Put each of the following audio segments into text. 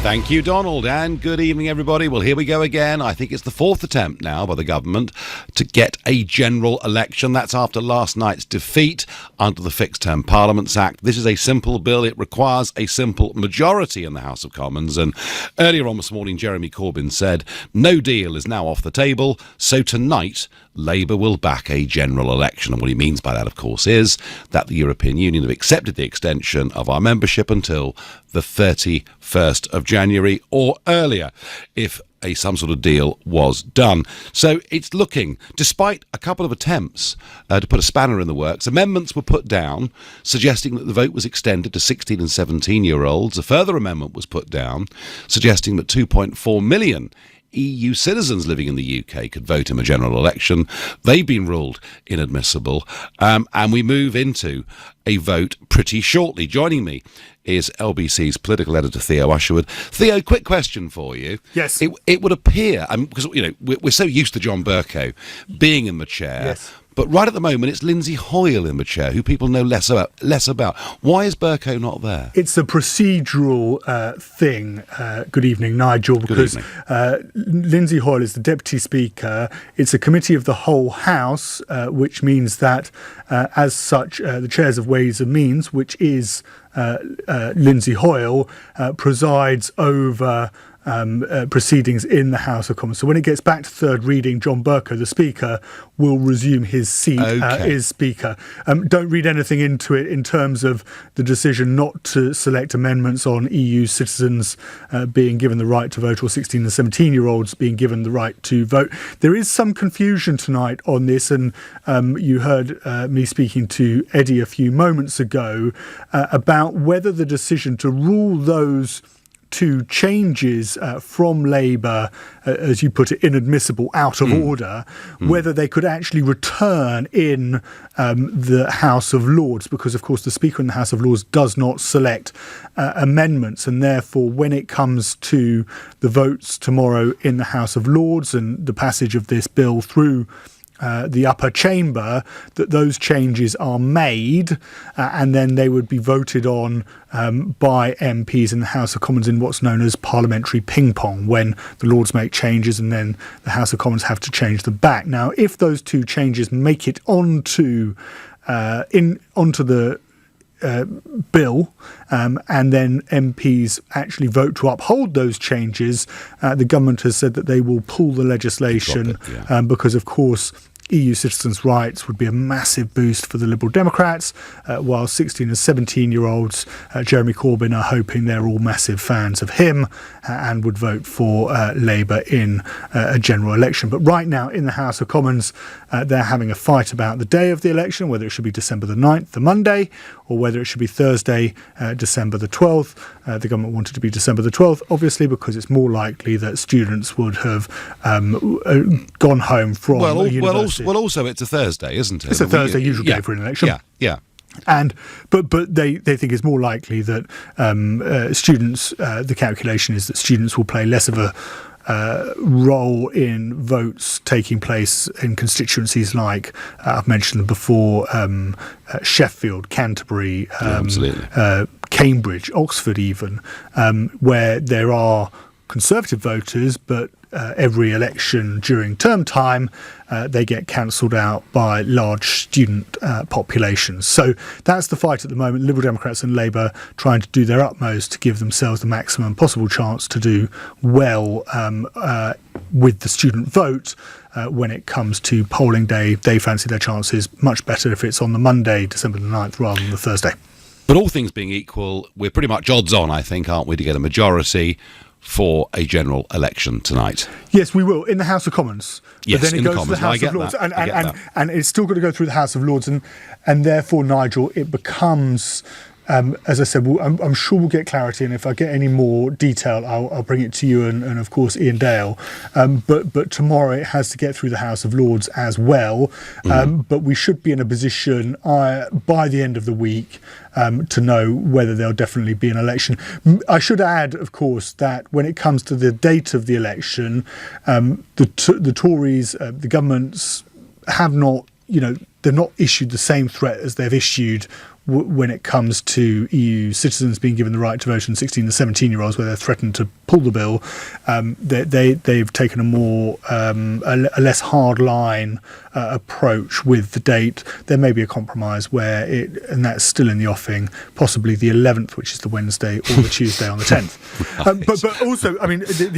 Thank you, Donald, and good evening, everybody. Well, here we go again. I think it's the fourth attempt now by the government to get a general election. That's after last night's defeat under the Fixed Term Parliaments Act. This is a simple bill. It requires a simple majority in the House of Commons. And earlier on this morning, Jeremy Corbyn said, no deal is now off the table. So tonight, Labour will back a general election. And what he means by that, of course, is that the European Union have accepted the extension of our membership until the 31st of January or earlier, if some sort of deal was done. So it's looking, despite a couple of attempts to put a spanner in the works, amendments were put down suggesting that the vote was extended to 16 and 17-year-olds. A further amendment was put down suggesting that 2.4 million EU citizens living in the UK could vote in a general election. They've been ruled inadmissible, and we move into a vote pretty shortly. Joining me is LBC's political editor Theo Usherwood. Theo, quick question for you. Yes. It would appear, because we're so used to John Bercow being in the chair. Yes. But right at the moment, it's Lindsay Hoyle in the chair, who people know less about. Why is Bercow not there? It's a procedural thing. Good evening, Nigel. Because Lindsay Hoyle is the Deputy Speaker. It's a committee of the whole House, which means that, as such, the Chairs of Ways and Means, which is Lindsay Hoyle, presides over proceedings in the House of Commons. So when it gets back to third reading, John Bercow, the Speaker, will resume his seat as Speaker. Don't read anything into it in terms of the decision not to select amendments on EU citizens being given the right to vote or 16 and 17-year-olds being given the right to vote. There is some confusion tonight on this, and you heard me speaking to Eddie a few moments ago about whether the decision to rule those two changes from Labour, as you put it, inadmissible, out of order, whether they could actually return in the House of Lords, because, of course, the Speaker in the House of Lords does not select amendments. And therefore, when it comes to the votes tomorrow in the House of Lords and the passage of this bill through the upper chamber, that those changes are made and then they would be voted on by MPs in the House of Commons in what's known as parliamentary ping-pong, when the Lords make changes and then the House of Commons have to change them back. Now, if those two changes make it onto the bill, and then MPs actually vote to uphold those changes, the government has said that they will pull the legislation because, of course, EU citizens' rights would be a massive boost for the Liberal Democrats, while 16 and 17-year-olds, Jeremy Corbyn, are hoping they're all massive fans of him and would vote for Labour in a general election. But right now in the House of Commons, they're having a fight about the day of the election, whether it should be December the 9th, the Monday, or whether it should be Thursday, December the 12th. The government wanted to be December the 12th, obviously, because it's more likely that students would have gone home from university. Well, also it's a Thursday, isn't it? It's a Thursday, usual day for an election. Yeah. And but they think it's more likely that students, the calculation is that students will play less of a role in votes taking place in constituencies like, I've mentioned before, Sheffield, Canterbury, Cambridge, Oxford even, where there are Conservative voters, but every election during term time, they get cancelled out by large student populations. So that's the fight at the moment. Liberal Democrats and Labour trying to do their utmost to give themselves the maximum possible chance to do well with the student vote. When it comes to polling day, they fancy their chances much better if it's on the Monday, December the 9th, rather than the Thursday. But all things being equal, we're pretty much odds on, I think, aren't we, to get a majority for a general election tonight? Yes, we will, in the House of Commons. Yes, but then it goes to the House of Lords. And it's still got to go through the House of Lords. And therefore, Nigel, it becomes, as I said, I'm sure we'll get clarity. And if I get any more detail, I'll bring it to you and of course, Ian Dale. But tomorrow it has to get through the House of Lords as well. But we should be in a position by the end of the week to know whether there'll definitely be an election. I should add, of course, that when it comes to the date of the election, the Tories, the governments have not, they've not issued the same threat as they've issued when it comes to EU citizens being given the right to vote and 16 and 17-year-olds, where they're threatened to pull the bill, they've taken a more a less hard line approach with the date. There may be a compromise and that's still in the offing, possibly the 11th, which is the Wednesday, or the Tuesday on the 10th. Right. But also, I mean, the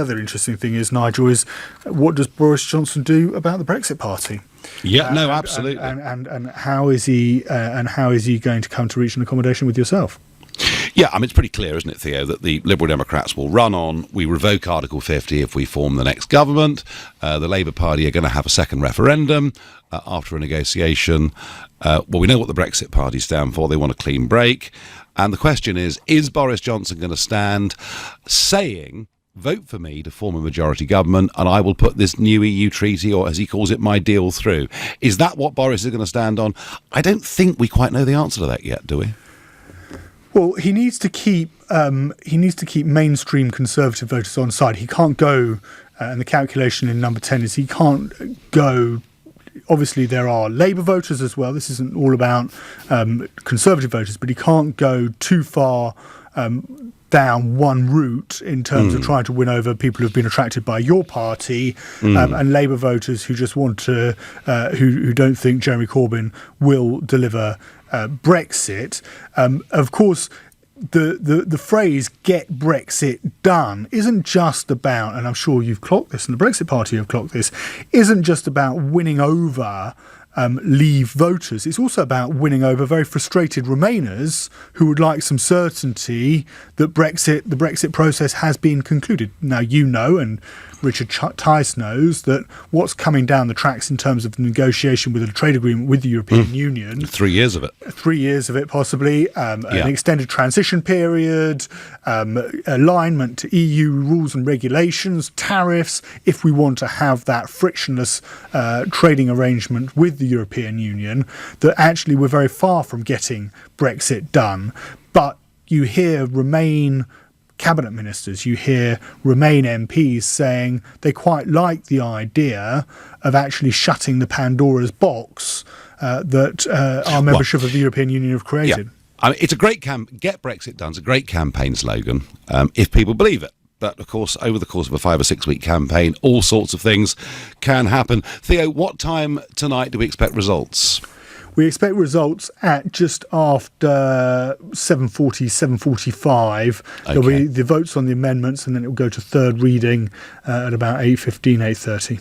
other interesting thing is, Nigel, is what does Boris Johnson do about the Brexit Party? Yeah, no, absolutely. And how is he going to come to reach an accommodation with yourself? Yeah, I mean, it's pretty clear, isn't it, Theo, that the Liberal Democrats will run on, we revoke Article 50 if we form the next government. The Labour Party are going to have a second referendum after a negotiation. Well, we know what the Brexit Party stand for. They want a clean break. And the question is Boris Johnson going to stand saying, vote for me to form a majority government and I will put this new EU treaty, or as he calls it, my deal, through? Is that what Boris is going to stand on? I don't think we quite know the answer to that yet, do we? Well, he needs to keep mainstream Conservative voters on side. He can't go, and the calculation in number 10 is he can't go. Obviously, there are Labour voters as well. This isn't all about Conservative voters, but he can't go too far down one route in terms of trying to win over people who've been attracted by your party and Labour voters who just want to, who don't think Jeremy Corbyn will deliver Brexit. Of course, the phrase "get Brexit done" isn't just about, and I'm sure you've clocked this, and the Brexit Party have clocked this, isn't just about winning over Leave voters. It's also about winning over very frustrated Remainers who would like some certainty that the Brexit process has been concluded. Now, you know, and Richard Tice knows, that what's coming down the tracks in terms of negotiation with a trade agreement with the European Union. 3 years of it. 3 years of it, possibly. An extended transition period, alignment to EU rules and regulations, tariffs, if we want to have that frictionless trading arrangement with the European Union, that actually we're very far from getting Brexit done. But you hear Remain cabinet ministers, you hear Remain MPs saying they quite like the idea of actually shutting the Pandora's box that our membership of the European Union have created. Yeah. I mean, it's a great Get Brexit Done. It's a great campaign slogan if people believe it. But, of course, over the course of a 5 or 6 week campaign, all sorts of things can happen. Theo, what time tonight do we expect results? We expect results at just after 7:40, 7:45. Okay. There'll be the votes on the amendments, and then it will go to third reading at about 8:15, 8:30.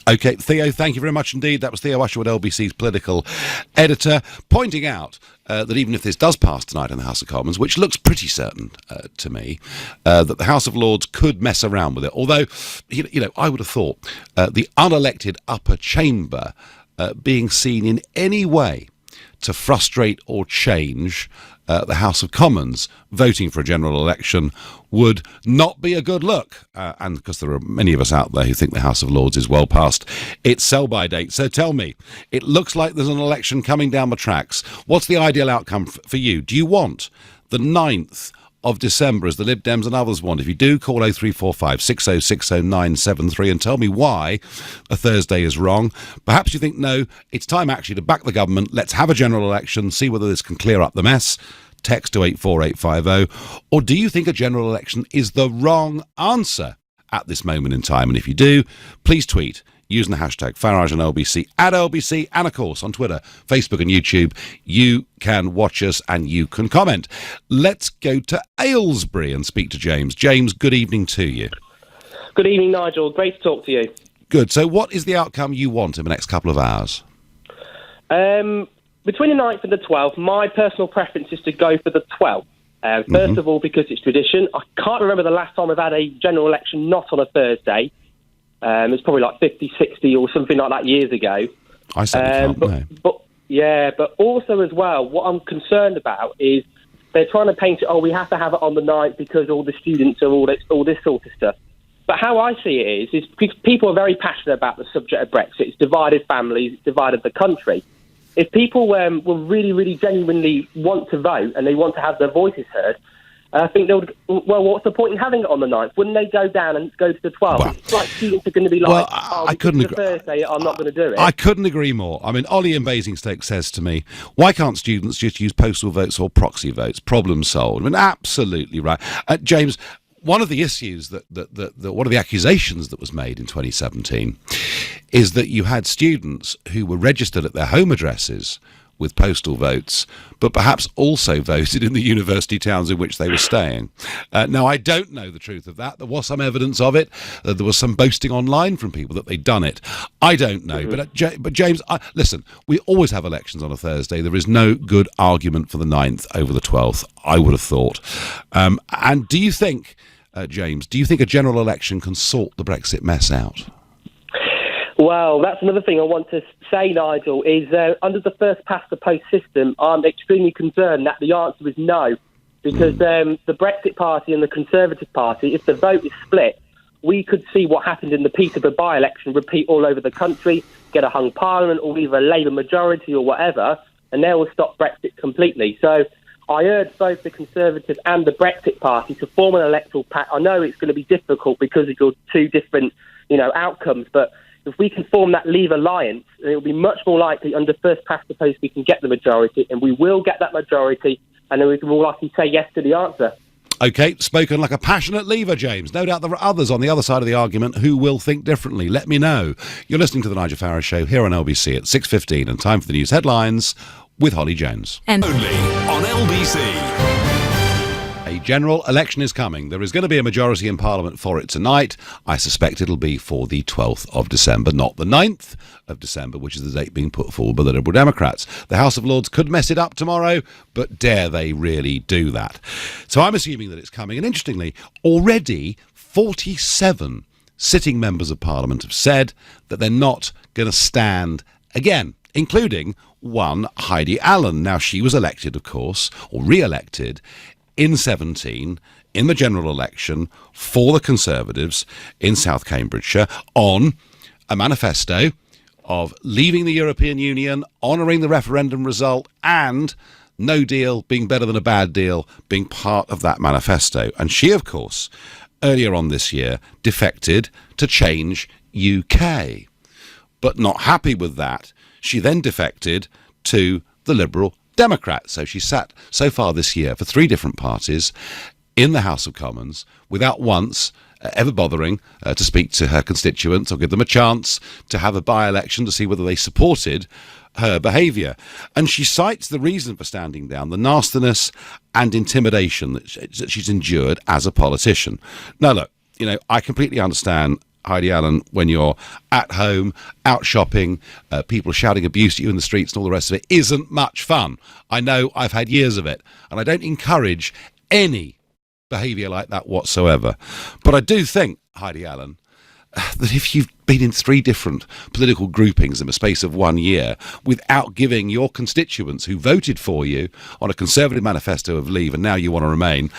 OK, Theo, thank you very much indeed. That was Theo Usherwood, LBC's political editor, pointing out that even if this does pass tonight in the House of Commons, which looks pretty certain to me, that the House of Lords could mess around with it. Although, you know, I would have thought the unelected upper chamber being seen in any way to frustrate or change the House of Commons voting for a general election would not be a good look. And because there are many of us out there who think the House of Lords is well past its sell-by date. So tell me, it looks like there's an election coming down the tracks. What's the ideal outcome for you? Do you want the 9th of December, as the Lib Dems and others want? If you do, call 0345 6060 973 and tell me why a Thursday is wrong. Perhaps you think, no, it's time actually to back the government. Let's have a general election, see whether this can clear up the mess. Text to 84850. Or do you think a general election is the wrong answer at this moment in time? And if you do, please tweet using the hashtag Farage and LBC, at LBC, and of course on Twitter, Facebook and YouTube. You can watch us and you can comment. Let's go to Aylesbury and speak to James. James, good evening to you. Good evening, Nigel. Great to talk to you. Good. So what is the outcome you want in the next couple of hours? Between the 9th and the 12th, my personal preference is to go for the 12th. First of all, because it's tradition. I can't remember the last time I've had a general election not on a Thursday. It's probably like 50, 60 or something like that years ago. I certainly can't know. But also as well, what I'm concerned about is they're trying to paint it, we have to have it on the 9th because all the students are all this sort of stuff. But how I see it is people are very passionate about the subject of Brexit. It's divided families, it's divided the country. If people will really, really genuinely want to vote and they want to have their voices heard, I think they would. Well, what's the point in having it on the 9th? Wouldn't they go down and go to the 12th? Well, It's like students are going to be like, I couldn't agree. Thursday, I'm not going to do it. I couldn't agree more. I mean, Ollie in Basingstoke says to me, why can't students just use postal votes or proxy votes? Problem solved. I mean, absolutely right. James, one of the issues that one of the accusations that was made in 2017 is that you had students who were registered at their home addresses with postal votes, but perhaps also voted in the university towns in which they were staying. Now, I don't know the truth of that. There was some evidence of it. There was some boasting online from people that they'd done it. I don't know. But James, listen, we always have elections on a Thursday. There is no good argument for the 9th over the 12th, I would have thought. And do you think, James, do you think a general election can sort the Brexit mess out? Well, that's another thing I want to say, Nigel, is under the first past the post system, I'm extremely concerned that the answer is no, because the Brexit Party and the Conservative Party, if the vote is split, we could see what happened in the Peterborough by-election repeat all over the country, get a hung parliament or either a Labour majority or whatever, and they will stop Brexit completely. So I urge both the Conservative and the Brexit Party to form an electoral pact. I know it's going to be difficult because of your two different, outcomes, but if we can form that Leave alliance, it will be much more likely under first past the post we can get the majority, and we will get that majority, and then we can more likely say yes to the answer. OK, spoken like a passionate leaver, James. No doubt there are others on the other side of the argument who will think differently. Let me know. You're listening to The Nigel Farage Show here on LBC at 6:15, and time for the news headlines with Holly Jones. And only on LBC. A general election is coming. There is going to be a majority in Parliament for it tonight. I suspect it'll be for the 12th of December, not the 9th of December, which is the date being put forward by the Liberal Democrats. The House of Lords could mess it up tomorrow, but dare they really do that? So I'm assuming that it's coming. And interestingly, already 47 sitting members of Parliament have said that they're not going to stand again, including one Heidi Allen. Now, she was elected, of course, or re-elected in 17 in the general election for the Conservatives in South Cambridgeshire on a manifesto of leaving the European Union, honouring the referendum result, and no deal being better than a bad deal being part of that manifesto. And she, of course, earlier on this year, defected to Change UK. But not happy with that, she then defected to the Liberal Democrats. So she sat so far this year for 3 different parties in the House of Commons without once ever bothering to speak to her constituents or give them a chance to have a by-election to see whether they supported her behaviour. And she cites the reason for standing down, the nastiness and intimidation that she's endured as a politician. Now, look, I completely understand, Heidi Allen, when you're at home, out shopping, people shouting abuse at you in the streets and all the rest of it isn't much fun. I know, I've had years of it, and I don't encourage any behaviour like that whatsoever. But I do think, Heidi Allen, that if you've been in 3 different political groupings in the space of 1 year without giving your constituents who voted for you on a Conservative manifesto of leave and now you want to remain,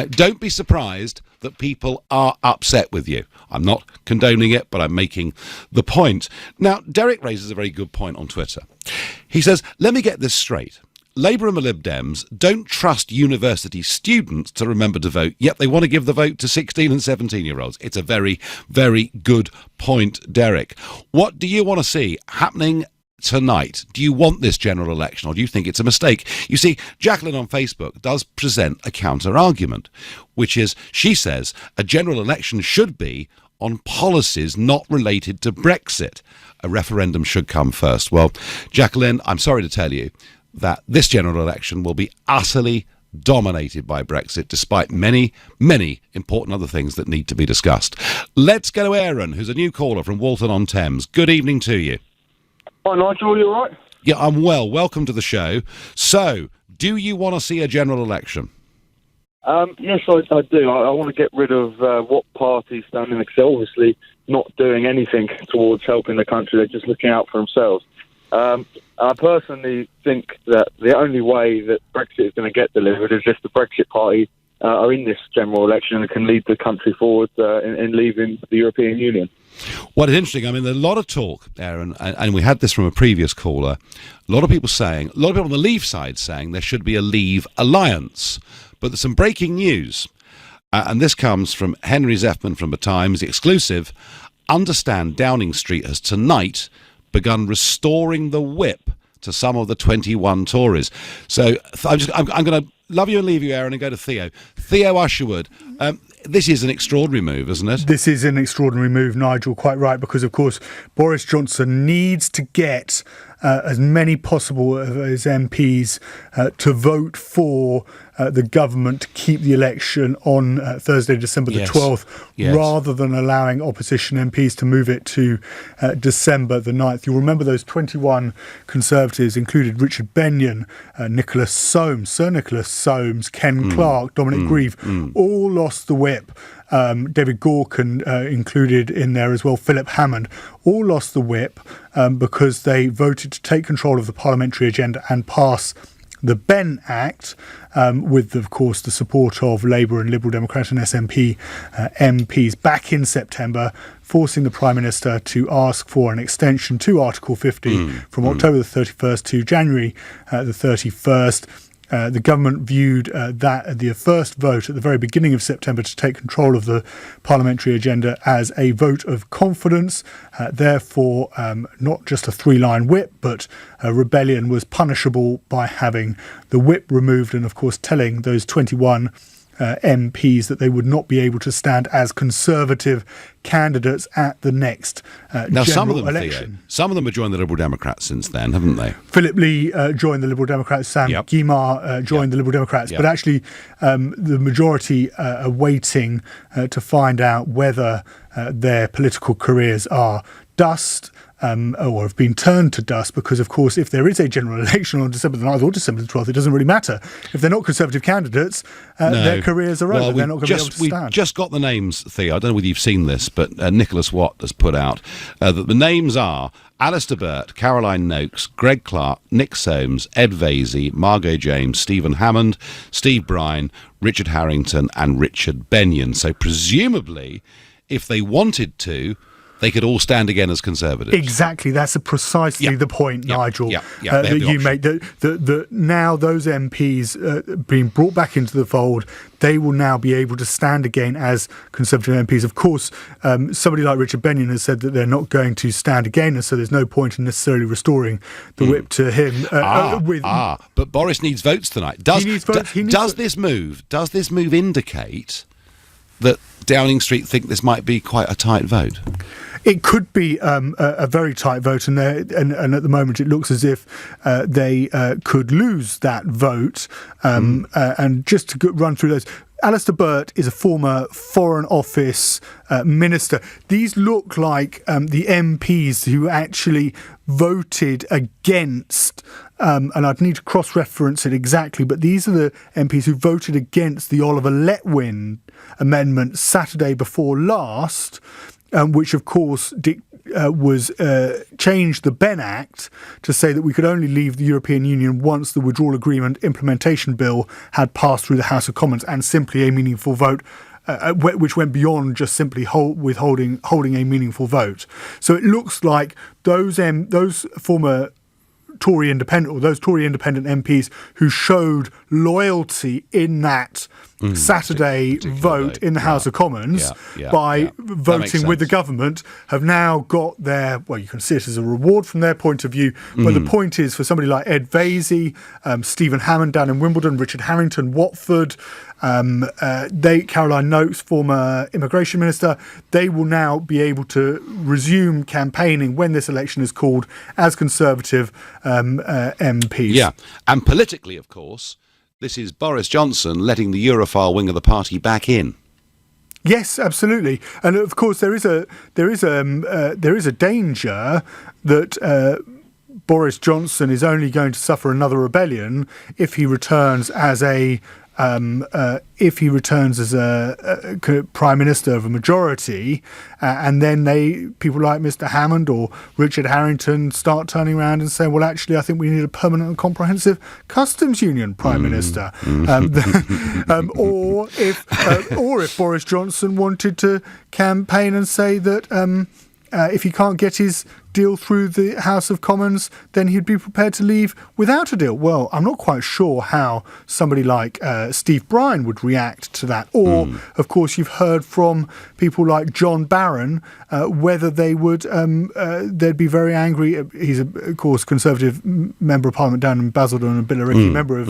don't be surprised that people are upset with you. I'm not condoning it, but I'm making the point. Now, Derek raises a very good point on Twitter. He says, let me get this straight. Labour and the Lib Dems don't trust university students to remember to vote, yet they want to give the vote to 16 and 17-year-olds. It's a very, very good point, Derek. What do you want to see happening tonight? Do you want this general election, or do you think it's a mistake? You see, Jacqueline on Facebook does present a counter-argument, which is, she says, a general election should be on policies not related to Brexit. A referendum should come first. Well, Jacqueline, I'm sorry to tell you that this general election will be utterly dominated by Brexit, despite many, many important other things that need to be discussed. Let's go to Aaron, who's a new caller from Walton-on-Thames. Good evening to you. Hi, Nigel, you all right? Yeah, I'm well. Welcome to the show. So, do you want to see a general election? Yes, I do. I want to get rid of what parties stand in Excel, obviously not doing anything towards helping the country. They're just looking out for themselves. I personally think that the only way that Brexit is going to get delivered is if the Brexit Party are in this general election and can lead the country forward in leaving the European Union. Well, it's interesting. I mean, there's a lot of talk, Aaron, and we had this from a previous caller. A lot of people on the Leave side saying there should be a Leave alliance. But there's some breaking news. And this comes from Henry Zeffman from The Times, exclusive. Understand Downing Street has tonight begun restoring the whip to some of the 21 Tories. So I'm going to love you and leave you, Aaron, and go to Theo. Theo Usherwood. This is an extraordinary move, isn't it? This is an extraordinary move, Nigel, quite right, because, of course, Boris Johnson needs to get as many possible of his MPs to vote for the government to keep the election on Thursday, December the 12th, rather than allowing opposition MPs to move it to December the 9th. You'll remember those 21 Conservatives included Richard Benyon, Nicholas Soames, Sir Nicholas Soames, Ken Clarke, Dominic Grieve, all lost the whip. David Gorkin included in there as well, Philip Hammond, all lost the whip because they voted to take control of the parliamentary agenda and pass the Benn Act, with, of course, the support of Labour and Liberal Democrat and SNP MPs back in September, forcing the Prime Minister to ask for an extension to Article 50 from October the 31st to January the 31st. The government viewed that the first vote at the very beginning of September to take control of the parliamentary agenda as a vote of confidence. Therefore, not just a three-line whip, but a rebellion was punishable by having the whip removed and, of course, telling those 21 MPs that they would not be able to stand as Conservative candidates at the next general election. Theo, some of them have joined the Liberal Democrats since then, haven't they? Philip Lee joined the Liberal Democrats, Sam Guimard joined the Liberal Democrats, but actually the majority are waiting to find out whether their political careers are dust, or have been turned to dust, because, of course, if there is a general election on December the 9th or December the 12th, it doesn't really matter. If they're not Conservative candidates, their careers are over. They're not going to be able to stand. We've just got the names, Theo. I don't know whether you've seen this, but Nicholas Watt has put out that the names are Alistair Burt, Caroline Noakes, Greg Clark, Nick Soames, Ed Vasey, Margot James, Stephen Hammond, Steve Bryan, Richard Harrington and Richard Benyon. So presumably, if they wanted to, they could all stand again as Conservatives. Exactly. That's precisely the point, Nigel, that you make. That now those MPs being brought back into the fold, they will now be able to stand again as Conservative MPs. Of course, somebody like Richard Benyon has said that they're not going to stand again, and so there's no point in necessarily restoring the whip to him. But Boris needs votes tonight. Does this move indicate that Downing Street think this might be quite a tight vote? It could be a very tight vote, and at the moment it looks as if they could lose that vote. And just to run through those, Alistair Burt is a former Foreign Office minister. These look like the MPs who actually voted against, and I'd need to cross-reference it exactly, but these are the MPs who voted against the Oliver Letwin amendment Saturday before last, which, of course, was changed the Benn Act to say that we could only leave the European Union once the withdrawal agreement implementation bill had passed through the House of Commons, and simply a meaningful vote, which went beyond just simply holding a meaningful vote. So it looks like those former Tory independent, or those Tory independent MPs who showed loyalty in that Saturday vote in the House of Commons by voting with the government, have now got their, well, you can see it as a reward from their point of view, but the point is, for somebody like Ed Vasey, Stephen Hammond down in Wimbledon, Richard Harrington, Watford, Caroline Noakes, former immigration minister, they will now be able to resume campaigning when this election is called as Conservative MPs. Yeah, and politically, of course, this is Boris Johnson letting the Europhile wing of the party back in. Yes, absolutely, and of course there is a danger that Boris Johnson is only going to suffer another rebellion if he returns as a if he returns as a Prime Minister of a majority, and then people like Mr. Hammond or Richard Harrington start turning around and saying, well, actually, I think we need a permanent and comprehensive customs union Prime Minister. Or if Boris Johnson wanted to campaign and say that if he can't get his deal through the House of Commons, then he'd be prepared to leave without a deal. Well, I'm not quite sure how somebody like Steve Bryan would react to that. Or, of course, you've heard from people like John Barron whether they would, they'd be very angry. He's, of course, Conservative Member of Parliament down in Basildon and Billericay, member of,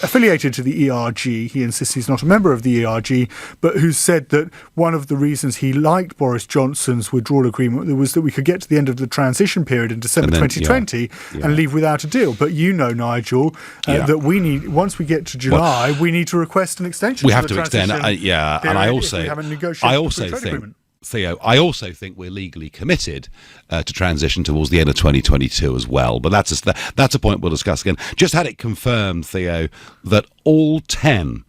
affiliated to the ERG. He insists he's not a member of the ERG, but who said that one of the reasons he liked Boris Johnson's withdrawal agreement was that we could get to the end of the transition period in December 2020 and leave without a deal. But you know, Nigel, that we need, once we get to July, we need to request an extension. We have to extend, and I also think, Theo, I also think we're legally committed to transition towards the end of 2022 as well. But that's a point we'll discuss again. Just had it confirmed, Theo, that all 10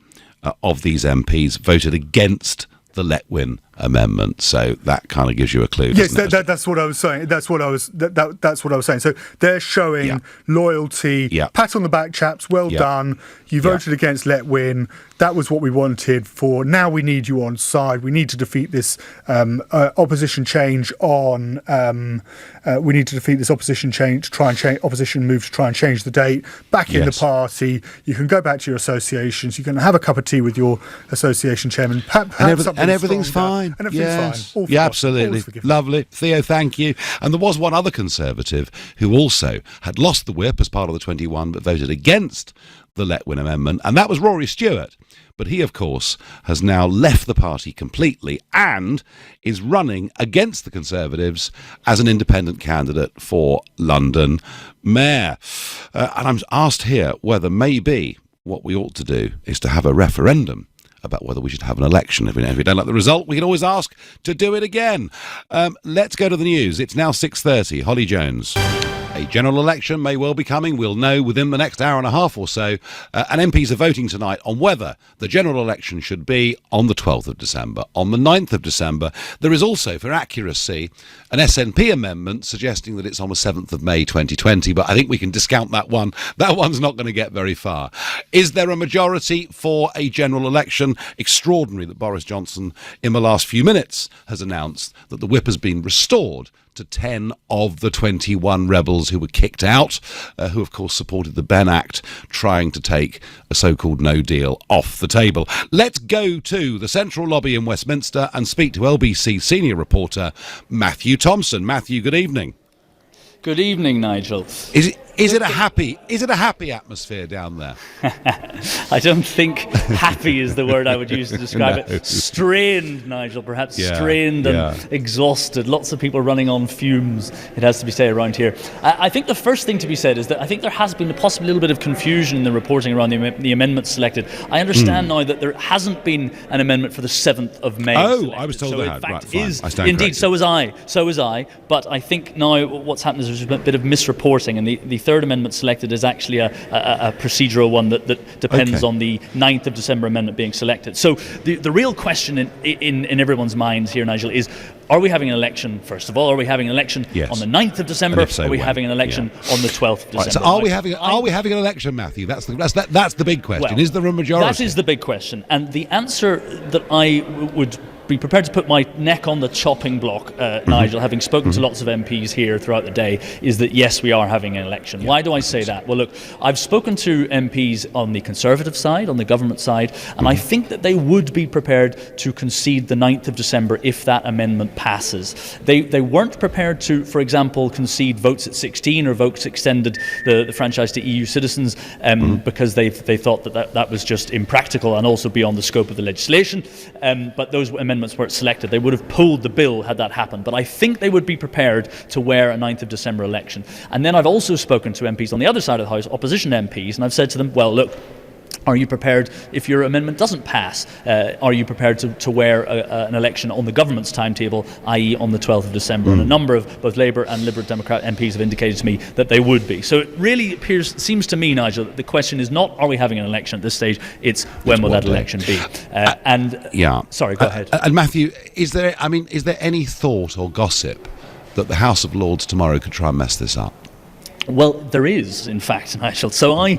of these MPs voted against the Letwin amendment, so that kind of gives you a clue. Yes, that's what I was saying. That's what I was saying. So they're showing loyalty. Pat on the back, chaps. Well done. You voted against Letwin. That was what we wanted. For now, we need you on side. We need to defeat this opposition change on. We need to defeat this opposition change to try and change opposition move to try and change the date. Back in the party. You can go back to your associations. You can have a cup of tea with your association chairman. And everything's fine. And everything's fine. Absolutely. Lovely. Theo, thank you. And there was one other Conservative who also had lost the whip as part of the 21 but voted against the Letwin amendment, and that was Rory Stewart. But he, of course, has now left the party completely and is running against the Conservatives as an independent candidate for London Mayor. And I'm asked here whether maybe what we ought to do is to have a referendum about whether we should have an election. If we don't like the result, we can always ask to do it again. Let's go to the news. It's now 6:30. Holly Jones. A general election may well be coming. We'll know within the next hour and a half or so. And MPs are voting tonight on whether the general election should be on the 12th of December, on the 9th of December. There is also, for accuracy, an SNP amendment suggesting that it's on the 7th of May 2020, but I think we can discount that one. That one's not going to get very far. Is there a majority for a general election? Extraordinary that Boris Johnson, in the last few minutes, has announced that the whip has been restored to 10 of the 21 rebels who were kicked out, who of course supported the Benn Act, trying to take a so-called no deal off the table. Let's go to the Central Lobby in Westminster and speak to LBC senior reporter Matthew Thompson. Matthew, good evening. Good evening, Nigel. Is it a happy atmosphere down there? I don't think happy is the word I would use to describe it. Strained, Nigel, perhaps strained and exhausted. Lots of people running on fumes, it has to be said around here. I think the first thing to be said is that I think there has been possibly a little bit of confusion in the reporting around the amendments selected. I understand now that there hasn't been an amendment for the 7th of May. Oh, selected. I was told so that. In fact, right, is I stand indeed, corrected. so was I. But I think now what's happened is there's a bit of misreporting, and the third amendment selected is actually a procedural one that depends on the 9th of December amendment being selected. So the real question in everyone's minds here, Nigel, is are we having an election, first of all? Are we having an election on the 9th of December? So, or are we having an election on the 12th of December? Right, so are we having an election, Matthew? That's the big question. Well, is there a majority? That is the big question. And the answer that I would be prepared to put my neck on the chopping block, Nigel, having spoken to lots of MPs here throughout the day, is that yes, we are having an election. Why do I say that? Well, look, I've spoken to MPs on the Conservative side, on the government side, and I think that they would be prepared to concede the 9th of December if that amendment passes. They weren't prepared to, for example, concede votes at 16 or votes extended the franchise to EU citizens because they thought that was just impractical and also beyond the scope of the legislation. But those amendments weren't selected. They would have pulled the bill had that happened. But I think they would be prepared to wear a 9th of December election. And then I've also spoken to MPs on the other side of the House, opposition MPs, and I've said to them, well, look, Are you prepared, if your amendment doesn't pass, are you prepared to wear an election on the government's timetable, i.e. on the 12th of December? And a number of both Labour and Liberal Democrat MPs have indicated to me that they would be. So it really seems to me, Nigel, that the question is not are we having an election at this stage, it's when will that election be? Sorry, go ahead. And Matthew, is there any thought or gossip that the House of Lords tomorrow could try and mess this up? Well, there is, in fact, Nigel. So I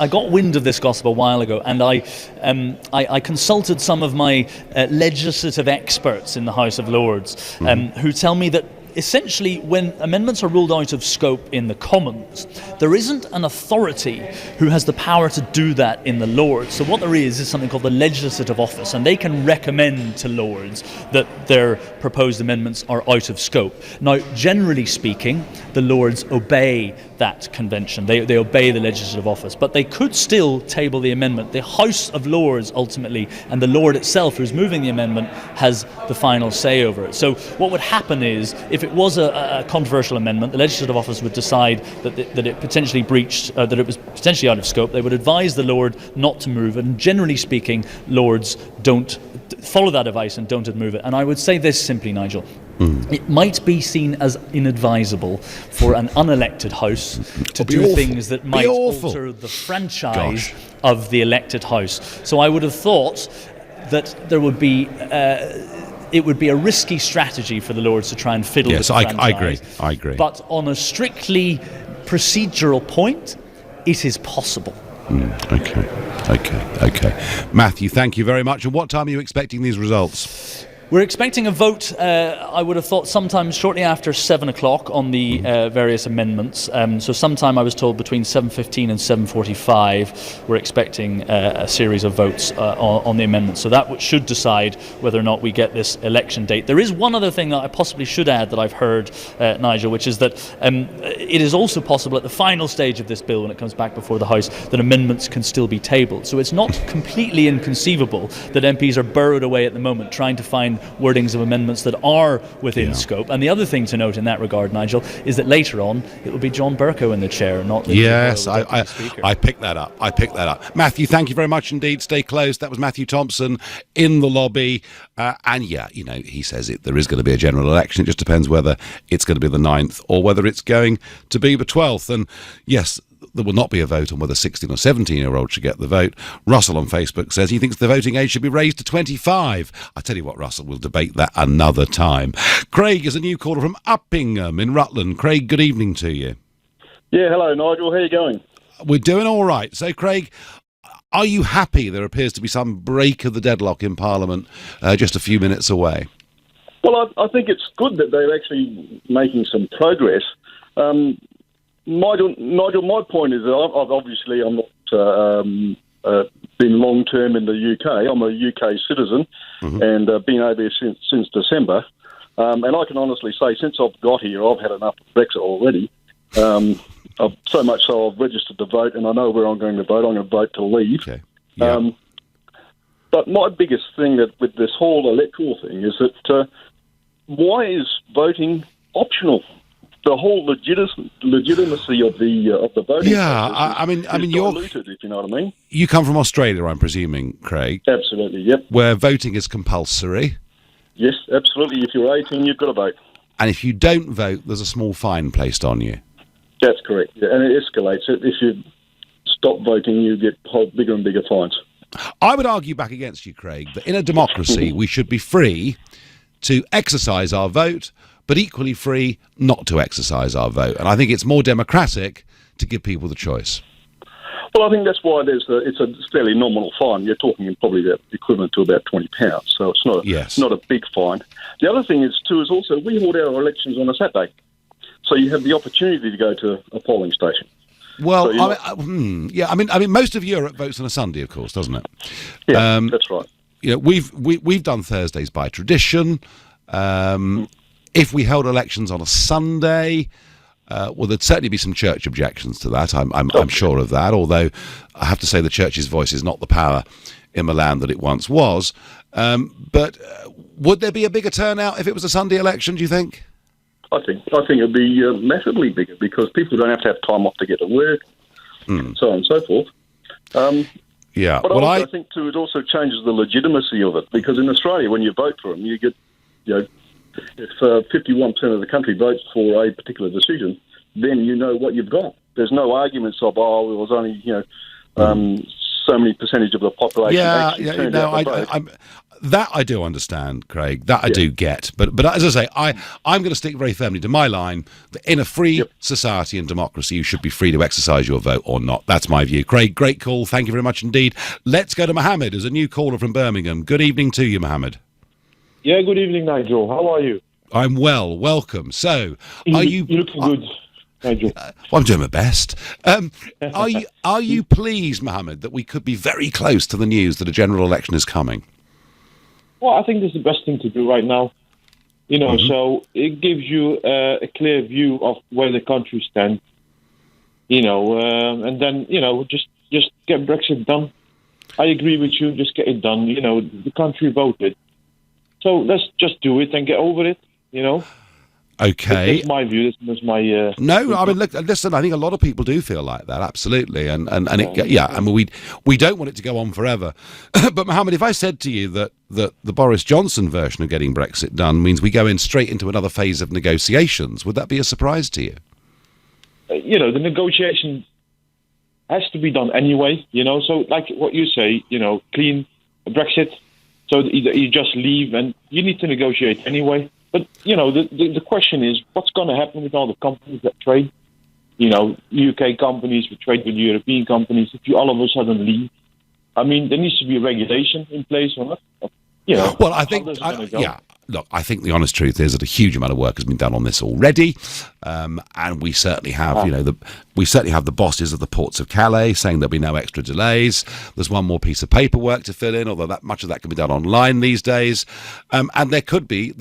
got wind of this gossip a while ago, and I consulted some of my legislative experts in the House of Lords, who tell me that essentially, when amendments are ruled out of scope in the Commons, there isn't an authority who has the power to do that in the Lords. So what there is something called the Legislative Office, and they can recommend to Lords that their proposed amendments are out of scope. Now, generally speaking, the Lords obey that convention. They obey the Legislative Office, but they could still table the amendment. The House of Lords, ultimately, and the Lord itself who's moving the amendment, has the final say over it. So what would happen is, if it was a controversial amendment, the Legislative Office would decide that it potentially breached, that it was potentially out of scope. They would advise the Lord not to move it, and generally speaking, Lords don't follow that advice and don't move it. And I would say this simply, Nigel. It might be seen as inadvisable for an unelected House to do things that might alter the franchise of the elected House. So I would have thought that there would be it would be a risky strategy for the Lords to try and fiddle with the franchise. I agree. But on a strictly procedural point, it is possible. Okay. Matthew, thank you very much. And what time are you expecting these results? We're expecting a vote, I would have thought, sometime shortly after 7 o'clock on the various amendments. So sometime, I was told, between 7:15 and 7:45, we're expecting a series of votes on the amendments. So that should decide whether or not we get this election date. There is one other thing that I possibly should add that I've heard, Nigel, which is that it is also possible at the final stage of this bill, when it comes back before the House, that amendments can still be tabled. So it's not completely inconceivable that MPs are burrowed away at the moment trying to find wordings of amendments that are within scope. And the other thing to note in that regard, Nigel, is that later on it will be John Bercow in the chair, not the Speaker. I picked that up. Matthew, thank you very much indeed. Stay close. That was Matthew Thompson in the lobby. He says there is going to be a general election. It just depends whether it's going to be the 9th or whether it's going to be the 12th. And yes, there will not be a vote on whether 16 or 17-year-olds should get the vote. Russell on Facebook says he thinks the voting age should be raised to 25. I tell you what, Russell, we'll debate that another time. Craig is a new caller from Uppingham in Rutland. Craig, good evening to you. Yeah, hello, Nigel. How are you going? We're doing all right. So, Craig, are you happy there appears to be some break of the deadlock in Parliament just a few minutes away? Well, I think it's good that they're actually making some progress. Nigel, my point is that I'm not been long term in the UK. I'm a UK citizen and been over here since December. And I can honestly say, since I've got here, I've had enough of Brexit already. So much so I've registered to vote, and I know where I'm going to vote. I'm going to vote to leave. Okay. Yeah. But my biggest thing with this whole electoral thing is that why is voting optional? The whole legitimacy of the voting. Yeah, I mean, you're diluted, if you know what I mean. You come from Australia, I'm presuming, Craig. Absolutely, yep. Where voting is compulsory. Yes, absolutely. If you're 18, you've got to vote. And if you don't vote, there's a small fine placed on you. That's correct, yeah, and it escalates. If you stop voting, you get bigger and bigger fines. I would argue back against you, Craig, that in a democracy we should be free to exercise our vote, but equally free not to exercise our vote. And I think it's more democratic to give people the choice. Well, I think that's why it's a fairly nominal fine. You're talking probably about equivalent to about £20, so it's not a big fine. The other thing is also we hold our elections on a Saturday, so you have the opportunity to go to a polling station. Well, so I mean, most of Europe votes on a Sunday, of course, doesn't it? Yeah, that's right. We've done Thursdays by tradition. If we held elections on a Sunday, there'd certainly be some church objections to that. I'm sure of that, although I have to say the church's voice is not the power in Milan that it once was. But would there be a bigger turnout if it was a Sunday election, do you think? I think it'd be massively bigger because people don't have to have time off to get to work, so on and so forth. Yeah. But Well, I think too, it also changes the legitimacy of it, because in Australia, when you vote for them, you get, if 51% of the country votes for a particular decision, then you know what you've got. There's no arguments of, it was only, so many percentage of the population actually turned out to vote. That I do understand, Craig. That I do get. But as I say, I'm going to stick very firmly to my line that in a free society and democracy, you should be free to exercise your vote or not. That's my view. Craig, great call. Thank you very much indeed. Let's go to Mohammed as a new caller from Birmingham. Good evening to you, Mohammed. Yeah, good evening, Nigel. How are you? I'm well. Welcome. So, are you... You're looking good, Nigel. Well, I'm doing my best. Are you pleased, Mohammed, that we could be very close to the news that a general election is coming? Well, I think this is the best thing to do right now. So it gives you a clear view of where the country stands. And then, just get Brexit done. I agree with you, just get it done. The country voted. So let's just do it and get over it, Okay. That's my view. That's my... No, I mean, listen, I think a lot of people do feel like that, absolutely. And I mean, we don't want it to go on forever. But, Mohammed, if I said to you that the Boris Johnson version of getting Brexit done means we go straight into another phase of negotiations, would that be a surprise to you? The negotiation has to be done anyway, So, like what you say, clean Brexit, so you just leave and you need to negotiate anyway. But, the question is, what's going to happen with all the companies that trade? UK companies that trade with European companies. If you all of a sudden leave, I mean, there needs to be a regulation in place on it. Well, I think, look, I think the honest truth is that a huge amount of work has been done on this already, and we certainly have, the bosses of the ports of Calais saying there'll be no extra delays. There's one more piece of paperwork to fill in, although much of that can be done online these days. And there could be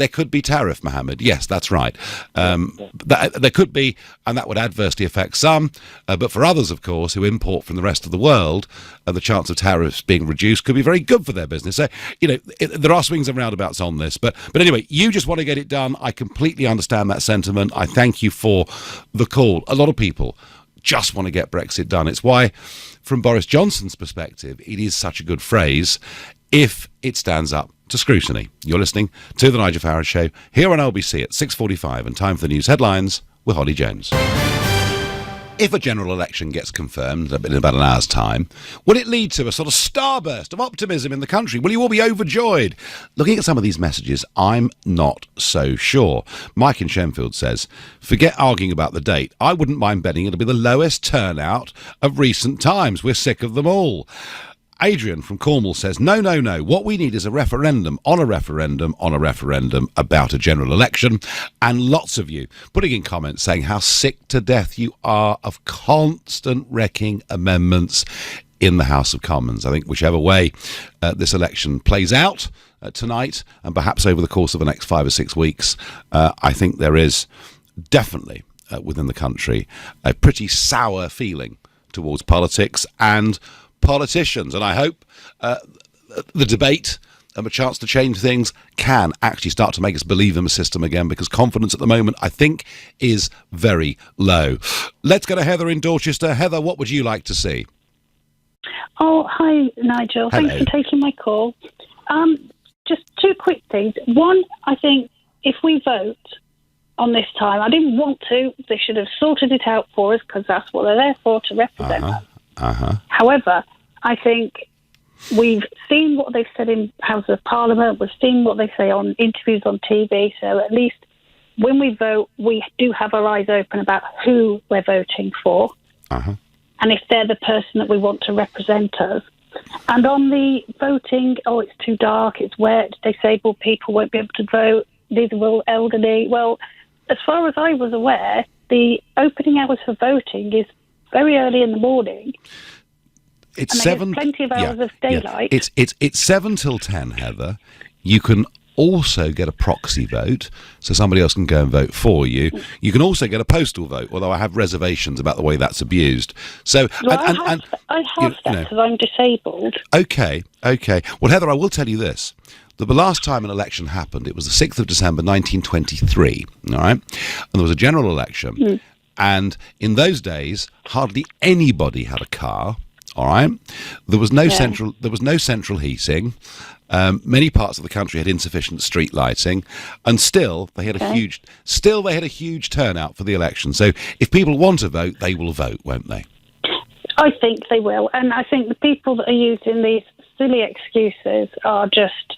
tariff, Mohammed. Yes, that's right. There could be, and that would adversely affect some, but for others, of course, who import from the rest of the world, the chance of tariffs being reduced could be very good for their business. So, there are swings and roundabouts on this, but anyway, you just want to get it done. I completely understand that sentiment. I thank you for the call. A lot of people just want to get Brexit done. It's why, from Boris Johnson's perspective, it is such a good phrase if it stands up to scrutiny. You're listening to The Nigel Farage Show here on LBC at 6:45, and time for the news headlines with Holly Jones. If a general election gets confirmed in about an hour's time, will it lead to a sort of starburst of optimism in the country? Will you all be overjoyed? Looking at some of these messages, I'm not so sure. Mike in Shenfield says, forget arguing about the date. I wouldn't mind betting it'll be the lowest turnout of recent times. We're sick of them all. Adrian from Cornwall says, no. What we need is a referendum on a referendum on a referendum about a general election. And lots of you putting in comments saying how sick to death you are of constant wrecking amendments in the House of Commons. I think whichever way this election plays out tonight, and perhaps over the course of the next 5 or 6 weeks, I think there is definitely within the country a pretty sour feeling towards politics and politicians, and I hope the debate and a chance to change things can actually start to make us believe in the system again, because confidence at the moment, I think, is very low. Let's go to Heather in Dorchester. Heather, what would you like to see? Oh, hi, Nigel. Hello. Thanks for taking my call. Just two quick things. One, I think if we vote on this time, I didn't want to. They should have sorted it out for us, because that's what they're there for, to represent us. However, I think we've seen what they've said in House of Parliament. We've seen what they say on interviews on TV. So at least when we vote, we do have our eyes open about who we're voting for, and if they're the person that we want to represent us. And on the voting, it's too dark, it's wet, disabled people won't be able to vote, these are all elderly. Well, as far as I was aware, the opening hours for voting is very early in the morning. It's 7. Plenty of hours of daylight. It's 7 till 10, Heather. You can also get a proxy vote, so somebody else can go and vote for you. You can also get a postal vote, although I have reservations about the way that's abused. So, I have that because I'm disabled. Okay. Well, Heather, I will tell you this. The last time an election happened, it was the 6th of December 1923, all right? And there was a general election. And in those days, hardly anybody had a car All right, there was no central heating. Many parts of the country had insufficient street lighting, and still they had a huge turnout for the election. So if people want to vote, they will vote, won't they? I think they will, and I think the people that are using these silly excuses are just.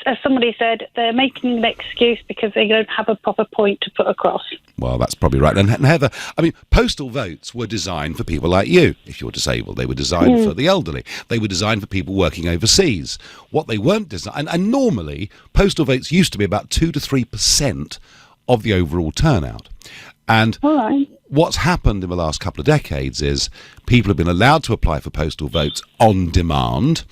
As somebody said, they're making an excuse because they don't have a proper point to put across. Well, that's probably right. And Heather, I mean, postal votes were designed for people like you, if you're disabled. They were designed for the elderly. They were designed for people working overseas. What they weren't designed... And normally, postal votes used to be about 2 to 3% of the overall turnout. And what's happened in the last couple of decades is people have been allowed to apply for postal votes on demand...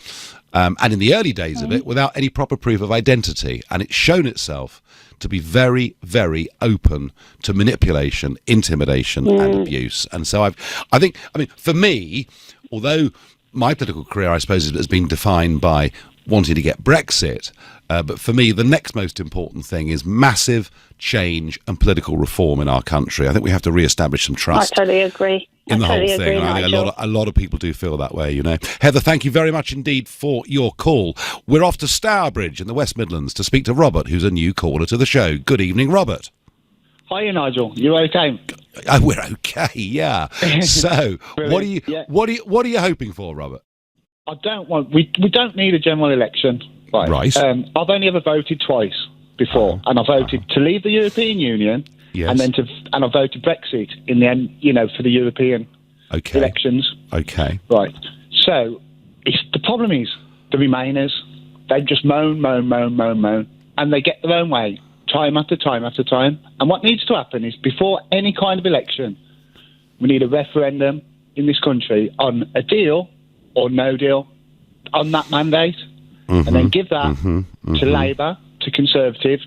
and in the early days of it, without any proper proof of identity. And it's shown itself to be very, very open to manipulation, intimidation and abuse. And so I think, for me, although my political career, I suppose, has been defined by wanting to get Brexit, but for me, the next most important thing is massive change and political reform in our country. I think we have to re-establish some trust. I totally agree. In the whole thing, and I think a lot of people do feel that way, you know. Heather, thank you very much indeed for your call. We're off to Stourbridge in the West Midlands to speak to Robert, who's a new caller to the show. Good evening, Robert. Hiya, Nigel. You okay? We're okay, yeah. So, what are you hoping for, Robert? We don't need a general election, right? I've only ever voted twice before, and I voted to leave the European Union. Yes. And I voted Brexit in the end, for the European elections. Okay. Right. So the problem is the Remainers. They just moan, and they get their own way time after time after time. And what needs to happen is before any kind of election, we need a referendum in this country on a deal or no deal on that mandate, and then give that to Labour, to Conservative,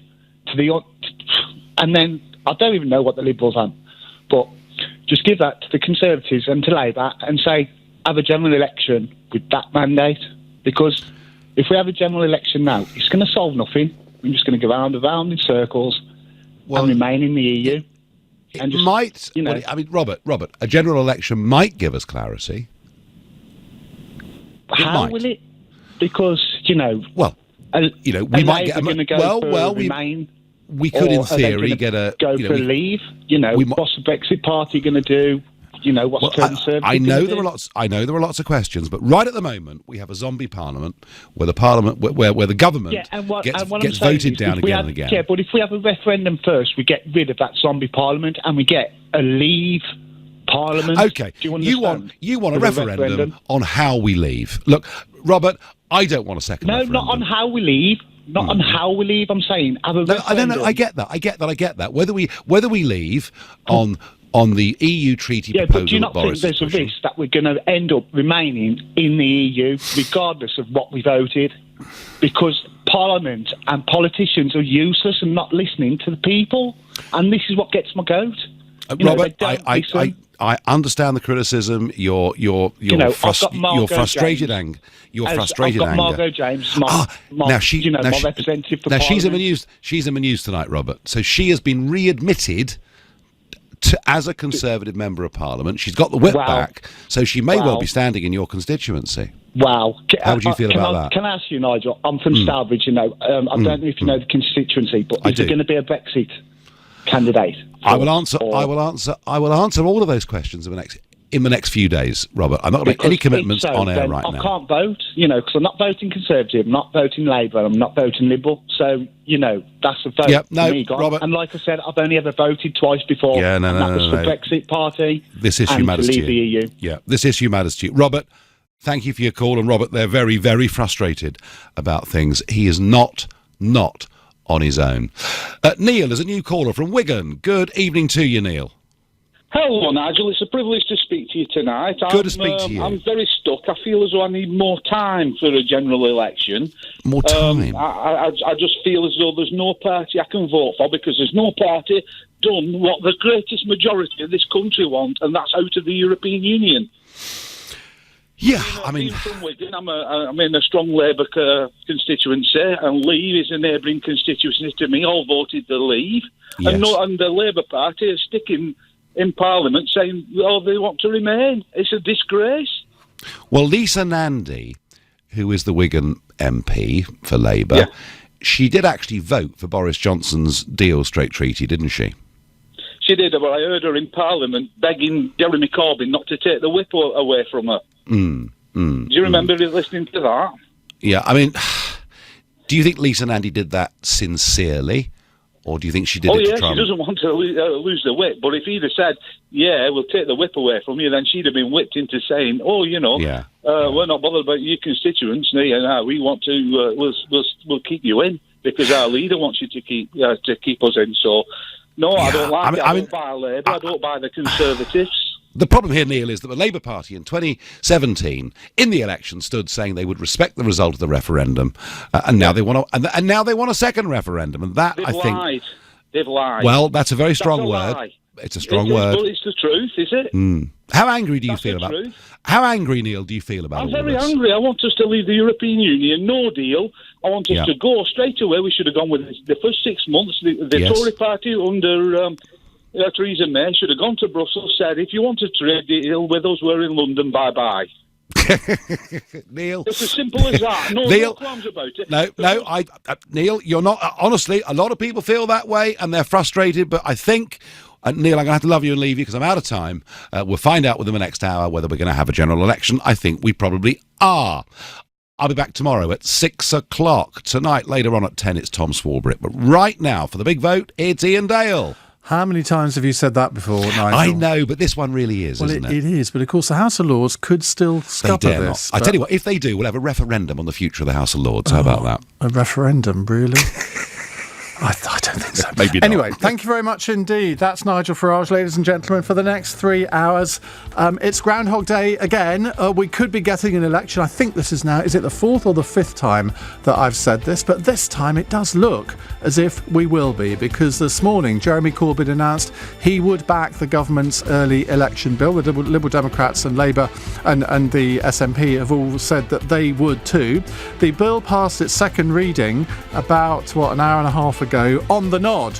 and then. I don't even know what the Liberals are, but just give that to the Conservatives and to Labour and say, have a general election with that mandate. Because if we have a general election now, it's going to solve nothing. We're just going to go round and round in circles and remain in the EU. Robert, a general election might give us clarity. How will it? Because, we might get... Remain... We could, in theory, get a... Go for leave? What's the Brexit Party going to do? What's Conservative I know there are lots of questions, but right at the moment, we have a zombie parliament where the government gets voted down again and again. Yeah, but if we have a referendum first, we get rid of that zombie parliament and we get a leave parliament. Okay, do you want a referendum on how we leave? Look, Robert, I don't want a second referendum. No, not on how we leave. Not on how we leave, I'm saying. Have a referendum. No, I get that. Whether we leave on the EU treaty proposal. But do you not think there's a risk that we're going to end up remaining in the EU regardless of what we voted? Because Parliament and politicians are useless and not listening to the people. And this is what gets my goat. Robert, I understand the criticism. Your frustrated anger. I've got Margot James, my representative for Parliament. She's in the news tonight, Robert. So she has been readmitted as a Conservative member of Parliament. She's got the whip back, so she may well be standing in your constituency. Wow. How would you feel about that? Can I ask you, Nigel? I'm from Stourbridge, I don't know if you know the constituency, but is there going to be a Brexit candidate? I will answer all of those questions in the next few days, Robert. I'm not going to make any commitments on air right now. I can't vote, because I'm not voting Conservative, I'm not voting Labour, I'm not voting Liberal. So, that's a vote for me, Robert. And like I said, I've only ever voted twice before. Yeah, that was for Brexit Party. This issue matters to you. To leave the EU. Yeah, this issue matters to you. Robert, thank you for your call. And Robert, they're very, very frustrated about things. He is not on his own. Neil is a new caller from Wigan. Good evening to you, Neil. Hello, Nigel. It's a privilege to speak to you tonight. Good to speak to you. I'm very stuck. I feel as though I need more time for a general election. More time? I just feel as though there's no party I can vote for because there's no party done what the greatest majority of this country want, and that's out of the European Union. Yeah, being from Wigan, I'm in a strong Labour constituency, and Leave is a neighbouring constituency to me. All voted the Leave, yes. and the Labour Party is sticking in Parliament saying, oh, they want to remain. It's a disgrace. Well, Lisa Nandy, who is the Wigan MP for Labour, she did actually vote for Boris Johnson's deal/treaty, didn't she? She did, but I heard her in Parliament begging Jeremy Corbyn not to take the whip away from her. Do you remember listening to that? Yeah, I mean, do you think Lisa Nandy did that sincerely? Or do you think she did it to try? She doesn't want to lose the whip. But if he'd have said, we'll take the whip away from you, then she'd have been whipped into saying, we're not bothered about your constituents. No, we want to, we'll keep you in because our leader wants you to keep us in. So, no, I don't like it. I don't buy Labour. I don't buy the Conservatives. The problem here, Neil, is that the Labour Party in 2017, in the election, stood saying they would respect the result of the referendum, and now they want to, and now they want a second referendum, and that They've lied. Well, that's a very strong word. Lie. It's a strong word. But it's the truth, is it? How angry do you feel about? How angry, Neil, do you feel about? I'm very angry. I want us to leave the European Union. No deal. I want us to go straight away. We should have gone with the first 6 months. The Tory party under. Theresa May should have gone to Brussels, said, if you want a trade deal with us, we're in London, bye-bye. Neil. It's as simple as that. No qualms about it. No, Neil, you're not, honestly, a lot of people feel that way and they're frustrated, but I think, Neil, I'm going to have to love you and leave you because I'm out of time. We'll find out within the next hour whether we're going to have a general election. I think we probably are. I'll be back tomorrow at 6 o'clock. Tonight, later on at 10, it's Tom Swarbrick. But right now, for the big vote, it's Ian Dale. How many times have you said that before, Nigel? I know, but this one really is, isn't it? It is, but of course the House of Lords could still scupper this. I tell you what, if they do, we'll have a referendum on the future of the House of Lords. How about that? A referendum, really? I don't think so. Maybe not. Anyway, thank you very much indeed. That's Nigel Farage, ladies and gentlemen, for the next 3 hours. It's Groundhog Day again. We could be getting an election. I think this is now, is it the 4th or the 5th time that I've said this? But this time it does look as if we will be, because this morning Jeremy Corbyn announced he would back the government's early election bill. The Liberal Democrats and Labour and the SNP have all said that they would too. The bill passed its second reading about, an hour and a half ago on the nod.